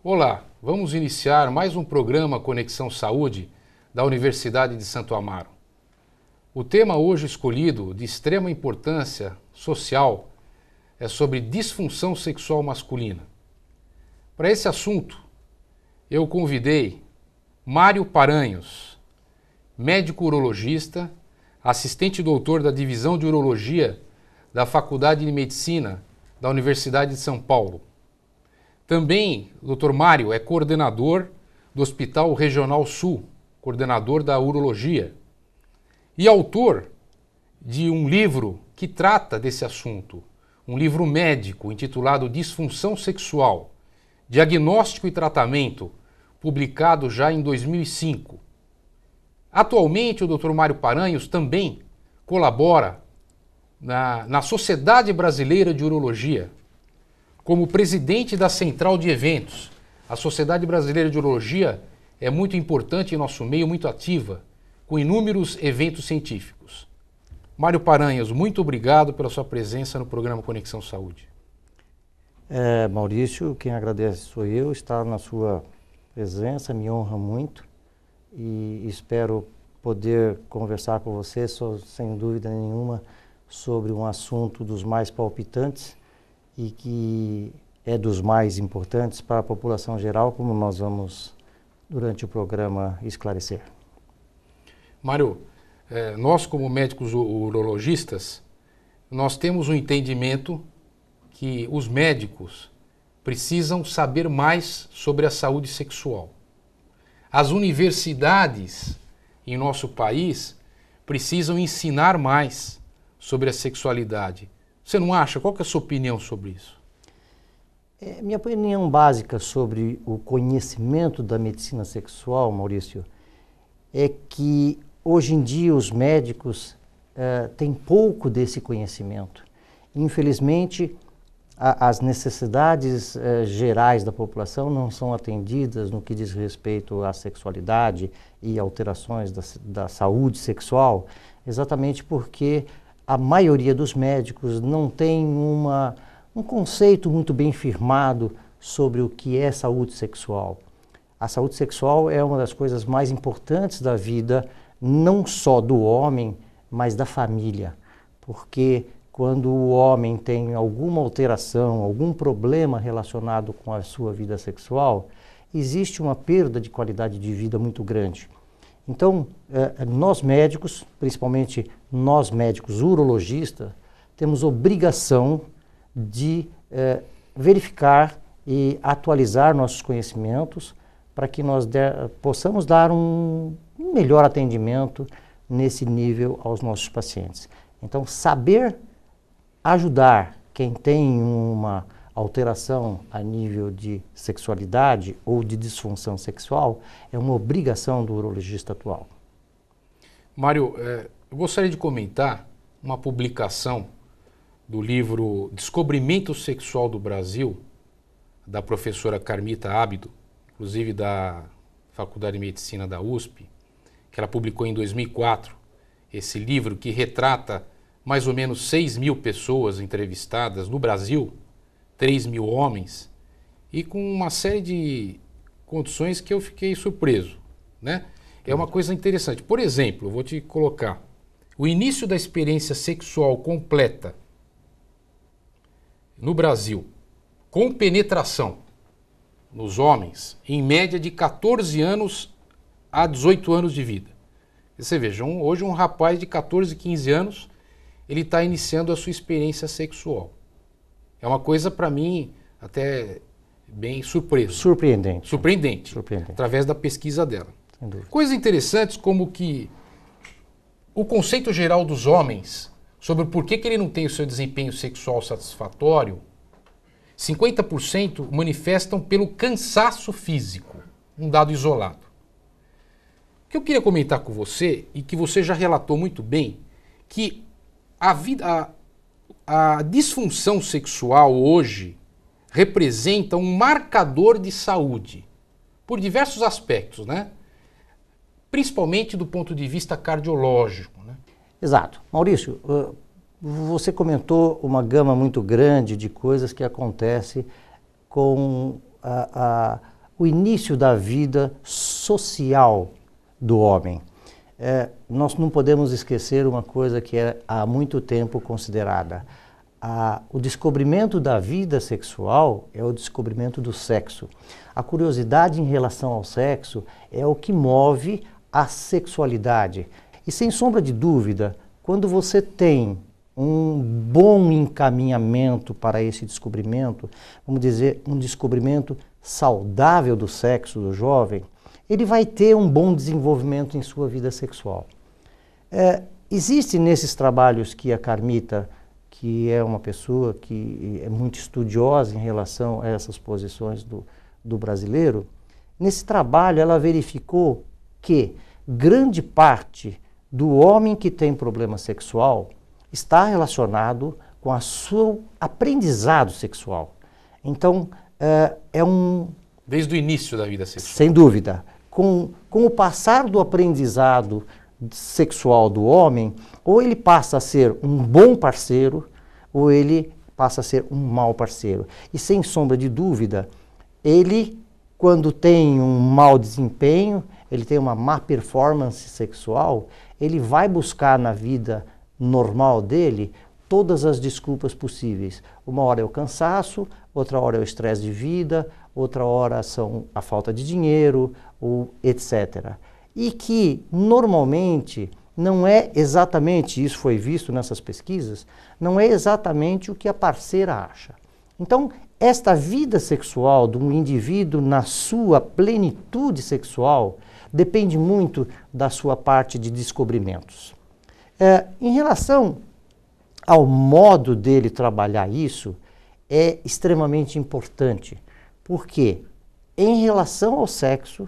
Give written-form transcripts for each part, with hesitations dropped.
Olá, vamos iniciar mais um programa Conexão Saúde da Universidade de Santo Amaro. O tema hoje escolhido, de extrema importância social, é sobre disfunção sexual masculina. Para esse assunto, eu convidei Mário Paranhos, médico urologista, assistente doutor da Divisão de Urologia da Faculdade de Medicina da Universidade de São Paulo. Também o Dr. Mário é coordenador do Hospital Regional Sul, coordenador da Urologia, e autor de um livro que trata desse assunto, um livro médico intitulado Disfunção Sexual, Diagnóstico e Tratamento, publicado já em 2005. Atualmente, o Dr. Mário Paranhos também colabora na Sociedade Brasileira de Urologia, como presidente da Central de Eventos. A Sociedade Brasileira de Urologia é muito importante em nosso meio, muito ativa, com inúmeros eventos científicos. Mário Paranhos, muito obrigado pela sua presença no programa Conexão Saúde. Maurício, quem agradece sou eu, estar na sua presença me honra muito e espero poder conversar com você, sem dúvida nenhuma, sobre um assunto dos mais palpitantes e que é dos mais importantes para a população geral, como nós vamos, durante o programa, esclarecer. Mário, nós como médicos urologistas, nós temos um entendimento que os médicos precisam saber mais sobre a saúde sexual. As universidades em nosso país precisam ensinar mais sobre a sexualidade. Você não acha? Qual que é a sua opinião sobre isso? Minha opinião básica sobre o conhecimento da medicina sexual, Maurício, é que hoje em dia os médicos têm pouco desse conhecimento. Infelizmente, as necessidades gerais da população não são atendidas no que diz respeito à sexualidade e alterações da saúde sexual, exatamente porque a maioria dos médicos não tem um conceito muito bem firmado sobre o que é saúde sexual. A saúde sexual é uma das coisas mais importantes da vida, não só do homem, mas da família. Porque quando o homem tem alguma alteração, algum problema relacionado com a sua vida sexual, existe uma perda de qualidade de vida muito grande. Então, nós médicos, principalmente nós médicos urologistas, temos obrigação de verificar e atualizar nossos conhecimentos para que nós possamos dar um melhor atendimento nesse nível aos nossos pacientes. Então, saber ajudar quem tem uma alteração a nível de sexualidade ou de disfunção sexual é uma obrigação do urologista atual. Mário, eu gostaria de comentar uma publicação do livro Descobrimento Sexual do Brasil, da professora Carmita Ábido, inclusive da Faculdade de Medicina da USP, que ela publicou em 2004, esse livro que retrata mais ou menos 6.000 pessoas entrevistadas no Brasil, 3.000 homens, e com uma série de condições que eu fiquei surpreso, né? É uma coisa interessante. Por exemplo, eu vou te colocar o início da experiência sexual completa no Brasil, com penetração nos homens, em média de 14 anos a 18 anos de vida. Você veja, hoje um rapaz de 14, 15 anos, ele está iniciando a sua experiência sexual. É uma coisa, para mim, até bem surpresa. Surpreendente. Através da pesquisa dela. Sem dúvida. Coisas interessantes como que o conceito geral dos homens sobre o porquê que ele não tem o seu desempenho sexual satisfatório, 50% manifestam pelo cansaço físico, um dado isolado. O que eu queria comentar com você, e que você já relatou muito bem, que a disfunção sexual hoje representa um marcador de saúde, por diversos aspectos, né? Principalmente do ponto de vista cardiológico, né? Exato. Maurício, você comentou uma gama muito grande de coisas que acontece com o início da vida social do homem. Nós não podemos esquecer uma coisa que é há muito tempo considerada. O descobrimento da vida sexual é o descobrimento do sexo. A curiosidade em relação ao sexo é o que move a sexualidade. E sem sombra de dúvida, quando você tem um bom encaminhamento para esse descobrimento, vamos dizer, um descobrimento saudável do sexo do jovem, ele vai ter um bom desenvolvimento em sua vida sexual. Existe nesses trabalhos que a Carmita, que é uma pessoa que é muito estudiosa em relação a essas posições do brasileiro, nesse trabalho ela verificou que grande parte do homem que tem problema sexual está relacionado com o seu aprendizado sexual. Então, Desde o início da vida sexual. Sem dúvida. Com o passar do aprendizado sexual do homem, ou ele passa a ser um bom parceiro, ou ele passa a ser um mau parceiro. E sem sombra de dúvida, ele, quando tem um mau desempenho, ele tem uma má performance sexual, ele vai buscar na vida normal dele todas as desculpas possíveis. Uma hora é o cansaço, outra hora é o estresse de vida, outra hora são a falta de dinheiro, ou etc. E que, normalmente, não é exatamente, isso foi visto nessas pesquisas, não é exatamente o que a parceira acha. Então, esta vida sexual de um indivíduo na sua plenitude sexual depende muito da sua parte de descobrimentos. Em relação ao modo dele trabalhar isso, é extremamente importante, porque em relação ao sexo,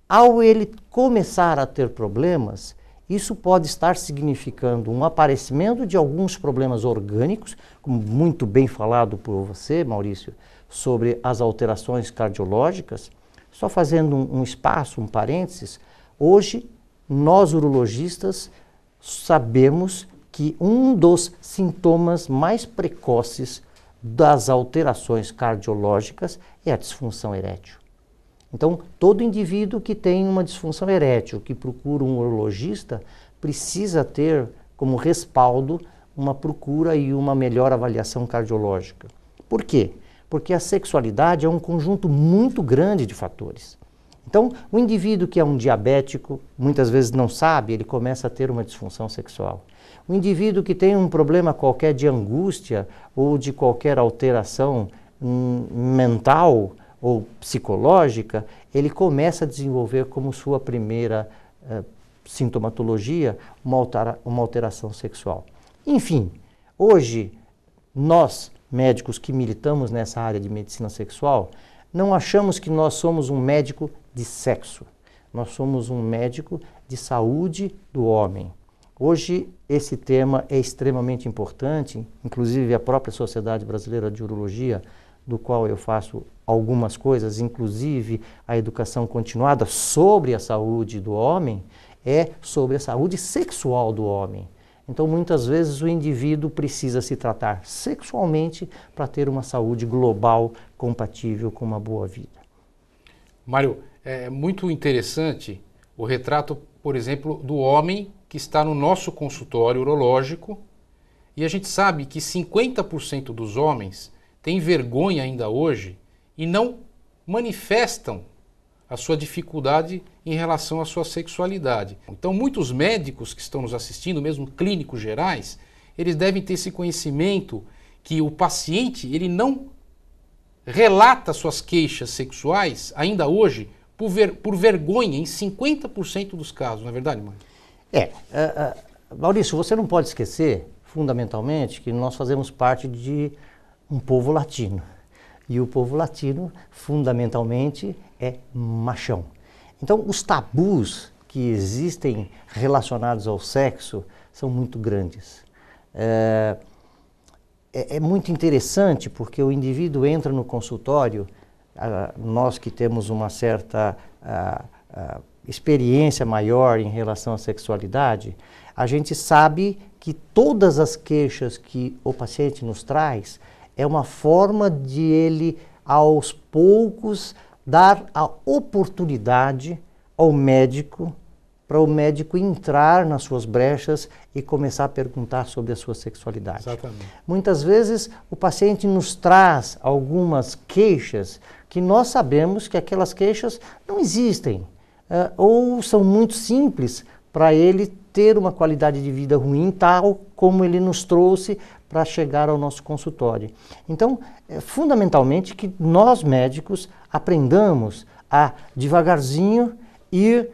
ao ele começar a ter problemas, isso pode estar significando um aparecimento de alguns problemas orgânicos, como muito bem falado por você, Maurício, sobre as alterações cardiológicas. Só fazendo um espaço, um parênteses, hoje nós urologistas sabemos que um dos sintomas mais precoces das alterações cardiológicas é a disfunção erétil. Então, todo indivíduo que tem uma disfunção erétil, que procura um urologista, precisa ter como respaldo uma procura e uma melhor avaliação cardiológica. Por quê? Porque a sexualidade é um conjunto muito grande de fatores. Então, o indivíduo que é um diabético, muitas vezes não sabe, ele começa a ter uma disfunção sexual. O indivíduo que tem um problema qualquer de angústia ou de qualquer alteração mental ou psicológica, ele começa a desenvolver como sua primeira sintomatologia uma alteração sexual. Enfim, hoje, nós, médicos que militamos nessa área de medicina sexual, não achamos que nós somos um médico de sexo. Nós somos um médico de saúde do homem. Hoje, esse tema é extremamente importante, inclusive a própria Sociedade Brasileira de Urologia, do qual eu faço algumas coisas, inclusive a educação continuada sobre a saúde do homem, é sobre a saúde sexual do homem. Então, muitas vezes, o indivíduo precisa se tratar sexualmente para ter uma saúde global compatível com uma boa vida. Mário, é muito interessante o retrato, por exemplo, do homem que está no nosso consultório urológico, e a gente sabe que 50% dos homens têm vergonha ainda hoje e não manifestam a sua dificuldade em relação à sua sexualidade. Então, muitos médicos que estão nos assistindo, mesmo clínicos gerais, eles devem ter esse conhecimento que o paciente ele não relata suas queixas sexuais ainda hoje por vergonha em 50% dos casos, não é verdade, mãe? Maurício, você não pode esquecer, fundamentalmente, que nós fazemos parte de um povo latino. E o povo latino, fundamentalmente, é machão. Então, os tabus que existem relacionados ao sexo são muito grandes. É muito interessante porque o indivíduo entra no consultório, nós que temos uma certa experiência maior em relação à sexualidade, a gente sabe que todas as queixas que o paciente nos traz é uma forma de ele aos poucos, dar a oportunidade ao médico, para o médico entrar nas suas brechas e começar a perguntar sobre a sua sexualidade. Exatamente. Muitas vezes o paciente nos traz algumas queixas que nós sabemos que aquelas queixas não existem, ou são muito simples para ele ter uma qualidade de vida ruim, tal como ele nos trouxe para chegar ao nosso consultório. Então, fundamentalmente que nós médicos aprendamos a devagarzinho ir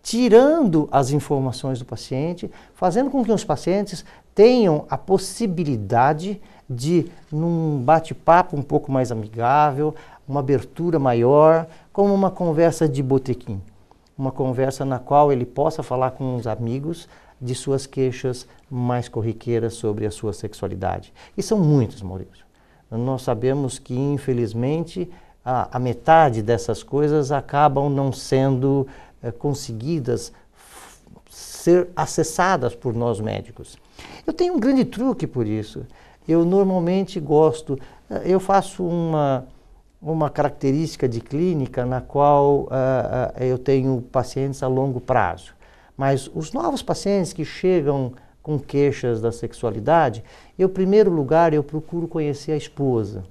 tirando as informações do paciente, fazendo com que os pacientes tenham a possibilidade de, num bate-papo um pouco mais amigável, uma abertura maior, como uma conversa de botequim. Uma conversa na qual ele possa falar com os amigos de suas queixas mais corriqueiras sobre a sua sexualidade. E são muitos, Maurício. Nós sabemos que, infelizmente, a metade dessas coisas acabam não sendo conseguidas ser acessadas por nós médicos. Eu tenho um grande truque por isso. Eu normalmente gosto, eu faço uma característica de clínica na qual eu tenho pacientes a longo prazo. Mas os novos pacientes que chegam com queixas da sexualidade, em primeiro lugar, eu procuro conhecer a esposa.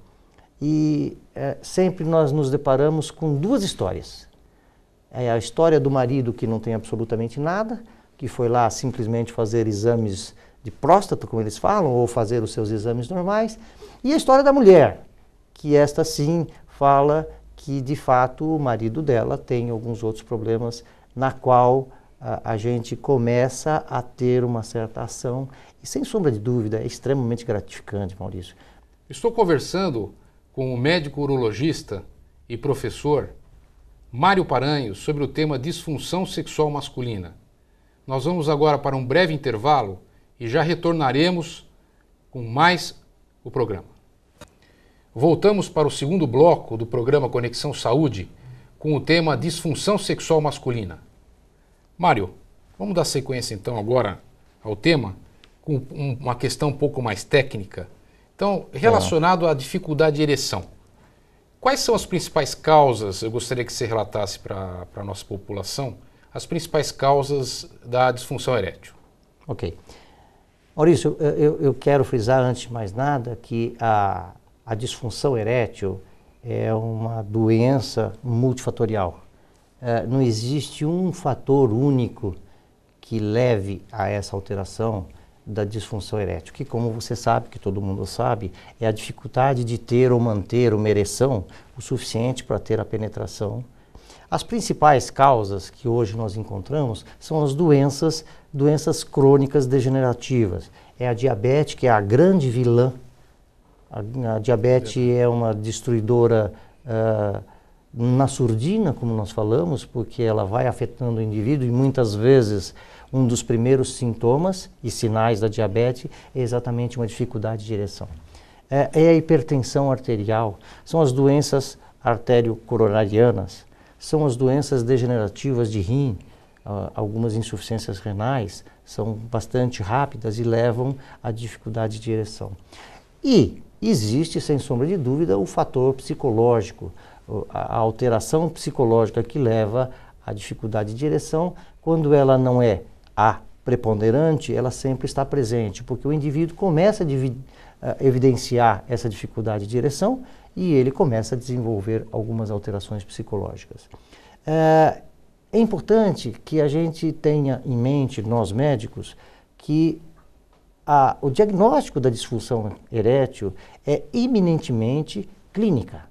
E sempre nós nos deparamos com duas histórias. É a história do marido que não tem absolutamente nada, que foi lá simplesmente fazer exames de próstata, como eles falam, ou fazer os seus exames normais. E a história da mulher, que esta sim fala que de fato o marido dela tem alguns outros problemas, na qual a gente começa a ter uma certa ação. E sem sombra de dúvida, é extremamente gratificante, Maurício. Estou conversando com o médico urologista e professor Mário Paranhos sobre o tema disfunção sexual masculina. Nós vamos agora para um breve intervalo e já retornaremos com mais o programa. Voltamos para o segundo bloco do programa Conexão Saúde com o tema disfunção sexual masculina. Mário, vamos dar sequência então agora ao tema com uma questão um pouco mais técnica. Então, relacionado à dificuldade de ereção. Quais são as principais causas, eu gostaria que você relatasse para a nossa população, as principais causas da disfunção erétil? Ok. Maurício, eu quero frisar antes de mais nada que a disfunção erétil é uma doença multifatorial. Não existe um fator único que leve a essa alteração da disfunção erétil, que, como você sabe, que todo mundo sabe, é a dificuldade de ter ou manter uma ereção o suficiente para ter a penetração. As principais causas que hoje nós encontramos são as doenças crônicas degenerativas. É a diabetes, que é a grande vilã. A diabetes é uma destruidora na surdina, como nós falamos, porque ela vai afetando o indivíduo e muitas vezes um dos primeiros sintomas e sinais da diabetes é exatamente uma dificuldade de ereção. É a hipertensão arterial, são as doenças arteriocoronarianas, são as doenças degenerativas de rim, algumas insuficiências renais são bastante rápidas e levam à dificuldade de ereção. E existe, sem sombra de dúvida, o fator psicológico, a alteração psicológica que leva à dificuldade de ereção. Quando ela não é a preponderante, ela sempre está presente, porque o indivíduo começa a evidenciar essa dificuldade de ereção e ele começa a desenvolver algumas alterações psicológicas. É importante que a gente tenha em mente, nós médicos, que o diagnóstico da disfunção erétil é eminentemente clínica.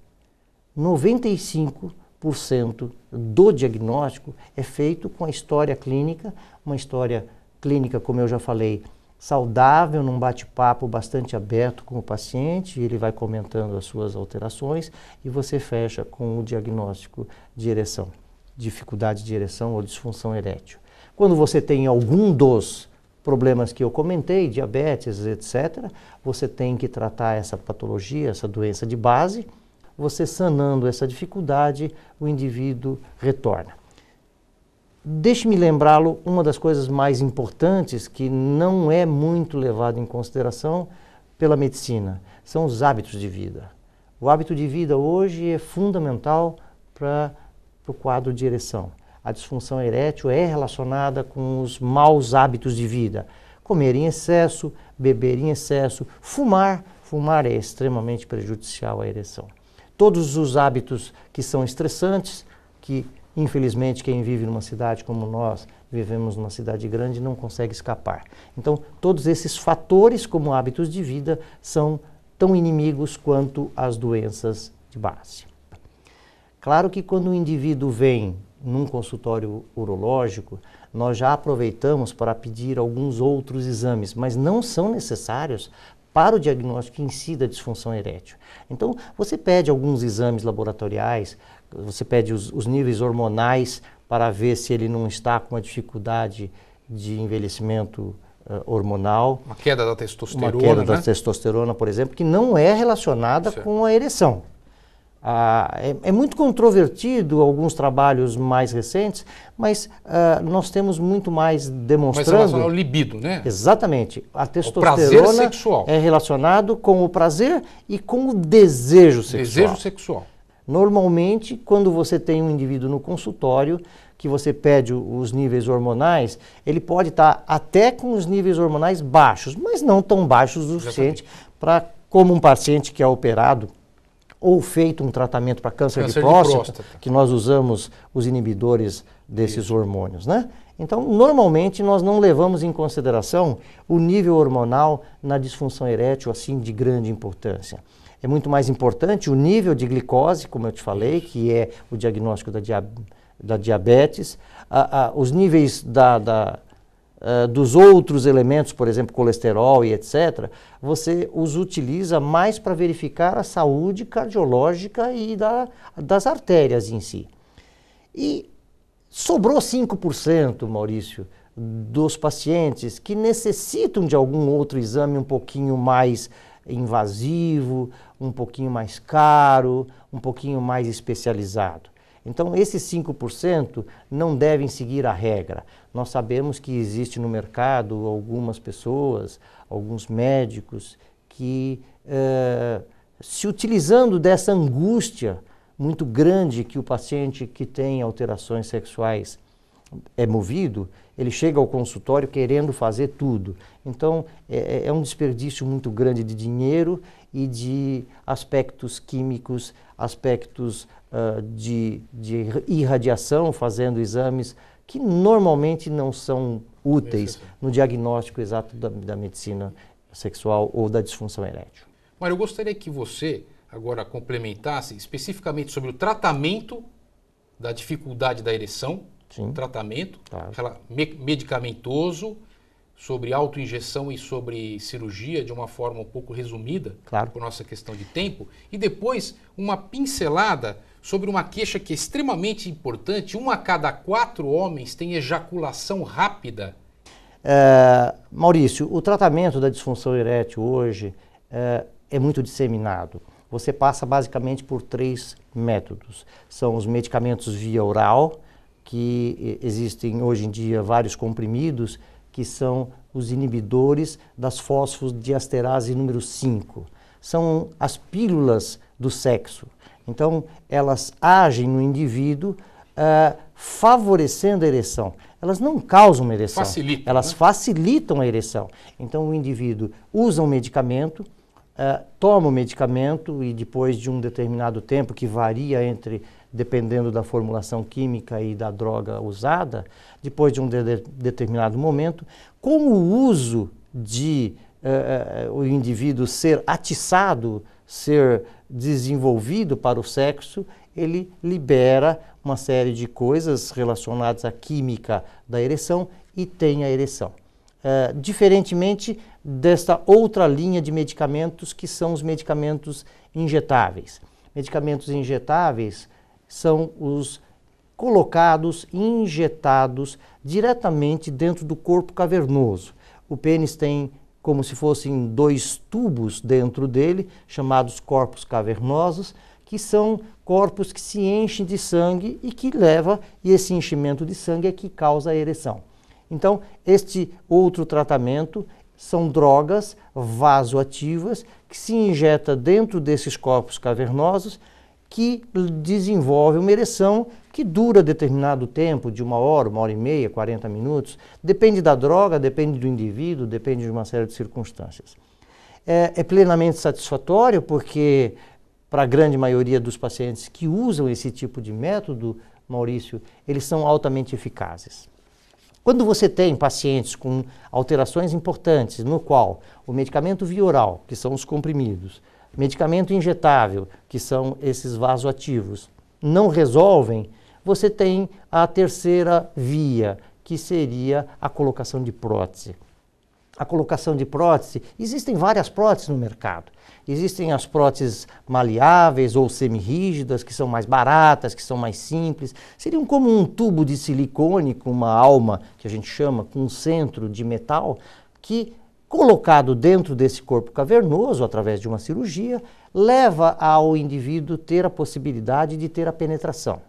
95% do diagnóstico é feito com a história clínica, uma história clínica, como eu já falei, saudável, num bate-papo bastante aberto com o paciente, ele vai comentando as suas alterações e você fecha com o diagnóstico de ereção, dificuldade de ereção ou disfunção erétil. Quando você tem algum dos problemas que eu comentei, diabetes, etc., você tem que tratar essa patologia, essa doença de base. Você sanando essa dificuldade, o indivíduo retorna. Deixe-me lembrá-lo, uma das coisas mais importantes que não é muito levado em consideração pela medicina, são os hábitos de vida. O hábito de vida hoje é fundamental para o quadro de ereção. A disfunção erétil é relacionada com os maus hábitos de vida. Comer em excesso, beber em excesso, fumar. Fumar é extremamente prejudicial à ereção. Todos os hábitos que são estressantes, que infelizmente quem vive numa cidade como nós, vivemos numa cidade grande, não consegue escapar. Então, todos esses fatores, como hábitos de vida, são tão inimigos quanto as doenças de base. Claro que quando o indivíduo vem num consultório urológico, nós já aproveitamos para pedir alguns outros exames, mas não são necessários para o diagnóstico em si da disfunção erétil. Então, você pede alguns exames laboratoriais, você pede os níveis hormonais para ver se ele não está com uma dificuldade de envelhecimento hormonal. Uma queda da testosterona, uma queda da testosterona, por exemplo, que não é relacionada com a ereção. É muito controvertido alguns trabalhos mais recentes, mas nós temos muito mais demonstrando... Mas relacionado ao libido, né? Exatamente. A testosterona prazer sexual. É relacionado com o prazer e com o desejo sexual. Desejo sexual. Normalmente, quando você tem um indivíduo no consultório, que você pede os níveis hormonais, ele pode estar até com os níveis hormonais baixos, mas não tão baixos o suficiente para, como um paciente que é operado ou feito um tratamento para câncer de próstata, que nós usamos os inibidores desses hormônios, né? Então, normalmente, nós não levamos em consideração o nível hormonal na disfunção erétil, assim, de grande importância. É muito mais importante o nível de glicose, como eu te falei, que é o diagnóstico da diabetes, os níveis dos outros elementos, por exemplo, colesterol e etc., você os utiliza mais para verificar a saúde cardiológica e das artérias em si. E sobrou 5%, Maurício, dos pacientes que necessitam de algum outro exame um pouquinho mais invasivo, um pouquinho mais caro, um pouquinho mais especializado. Então, esses 5% não devem seguir a regra. Nós sabemos que existe no mercado algumas pessoas, alguns médicos, que se utilizando dessa angústia muito grande que o paciente que tem alterações sexuais é movido, ele chega ao consultório querendo fazer tudo. Então, é um desperdício muito grande de dinheiro e de aspectos químicos, aspectos de irradiação, fazendo exames que normalmente não são úteis no diagnóstico exato da medicina sexual ou da disfunção erétil. Mário, eu gostaria que você agora complementasse especificamente sobre o tratamento da dificuldade da ereção. Sim. Tratamento, Claro. medicamentoso, sobre autoinjeção e sobre cirurgia, de uma forma um pouco resumida, Claro. por nossa questão de tempo, e depois uma pincelada sobre uma queixa que é extremamente importante: 1 a cada 4 homens tem ejaculação rápida. Maurício, o tratamento da disfunção erétil hoje é muito disseminado. Você passa basicamente por 3 métodos. São os medicamentos via oral, que existem hoje em dia vários comprimidos, que são os inibidores das fosfodiesterase número 5. São as pílulas do sexo. Então, elas agem no indivíduo favorecendo a ereção. Elas não causam uma ereção, elas facilitam a ereção. Então, o indivíduo usa um medicamento, toma o medicamento e depois de um determinado tempo, que varia dependendo da formulação química e da droga usada, depois de um determinado momento, com o uso de o indivíduo ser atiçado, ser desenvolvido para o sexo, ele libera uma série de coisas relacionadas à química da ereção e tem a ereção. Diferentemente desta outra linha de medicamentos, que são os medicamentos injetáveis. Medicamentos injetáveis são os colocados, injetados diretamente dentro do corpo cavernoso. O pênis tem como se fossem 2 tubos dentro dele, chamados corpos cavernosos, que são corpos que se enchem de sangue e esse enchimento de sangue é que causa a ereção. Então, este outro tratamento são drogas vasoativas que se injeta dentro desses corpos cavernosos que desenvolve uma ereção que dura determinado tempo, de 1 hora e meia, 40 minutos. Depende da droga, depende do indivíduo, depende de uma série de circunstâncias. É plenamente satisfatório porque, para a grande maioria dos pacientes que usam esse tipo de método, Maurício, eles são altamente eficazes. Quando você tem pacientes com alterações importantes, no qual o medicamento via oral, que são os comprimidos, medicamento injetável, que são esses vasoativos, não resolvem, você tem a terceira via, que seria a colocação de prótese. A colocação de prótese, existem várias próteses no mercado. Existem as próteses maleáveis ou semirrígidas, que são mais baratas, que são mais simples. Seriam como um tubo de silicone com uma alma, que a gente chama, com um centro de metal, que, colocado dentro desse corpo cavernoso, através de uma cirurgia, leva ao indivíduo ter a possibilidade de ter a penetração.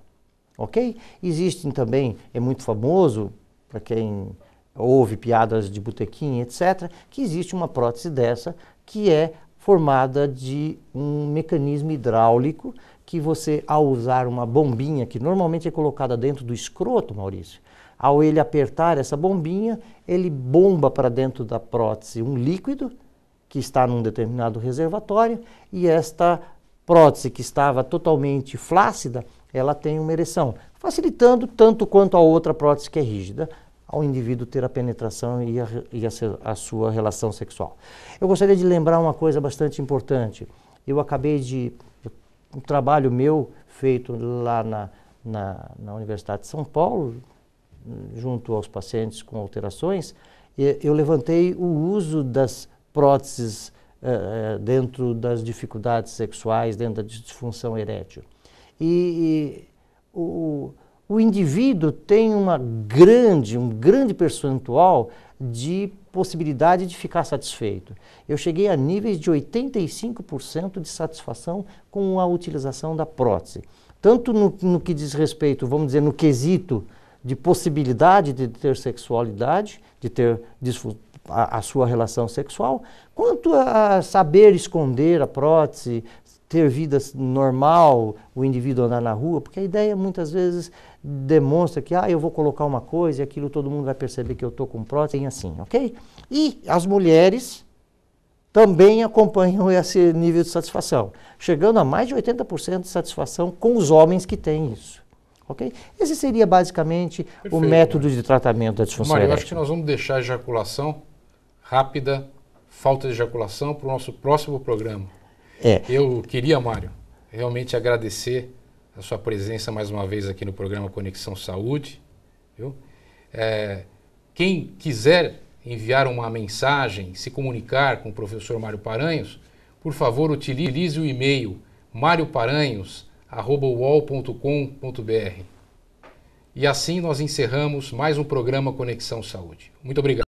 Ok? Existem também, é muito famoso, para quem ouve piadas de botequim, etc., que existe uma prótese dessa que é formada de um mecanismo hidráulico que você, ao usar uma bombinha, que normalmente é colocada dentro do escroto, Maurício, ao ele apertar essa bombinha, ele bomba para dentro da prótese um líquido que está num determinado reservatório e esta prótese que estava totalmente flácida, ela tem uma ereção, facilitando tanto quanto a outra prótese que é rígida, ao indivíduo ter a penetração e a sua relação sexual. Eu gostaria de lembrar uma coisa bastante importante. Eu acabei de... um trabalho meu feito lá na Universidade de São Paulo, junto aos pacientes com alterações, eu levantei o uso das próteses dentro das dificuldades sexuais, dentro da disfunção erétil. O indivíduo tem um grande percentual de possibilidade de ficar satisfeito. Eu cheguei a níveis de 85% de satisfação com a utilização da prótese. Tanto no que diz respeito, vamos dizer, no quesito de possibilidade de ter sexualidade, de ter a sua relação sexual, quanto a saber esconder a prótese, ter vida normal, o indivíduo andar na rua, porque a ideia muitas vezes demonstra que eu vou colocar uma coisa e aquilo todo mundo vai perceber que eu estou com prótese, assim, ok? E as mulheres também acompanham esse nível de satisfação, chegando a mais de 80% de satisfação com os homens que têm isso, ok? Esse seria basicamente o método de tratamento da disfunção erétil. Eu acho que nós vamos deixar a ejaculação rápida, falta de ejaculação, para o nosso próximo programa. Eu queria, Mário, realmente agradecer a sua presença mais uma vez aqui no programa Conexão Saúde. Viu? Quem quiser enviar uma mensagem, se comunicar com o professor Mário Paranhos, por favor, utilize o e-mail marioparanhos@uol.com.br. E assim nós encerramos mais um programa Conexão Saúde. Muito obrigado.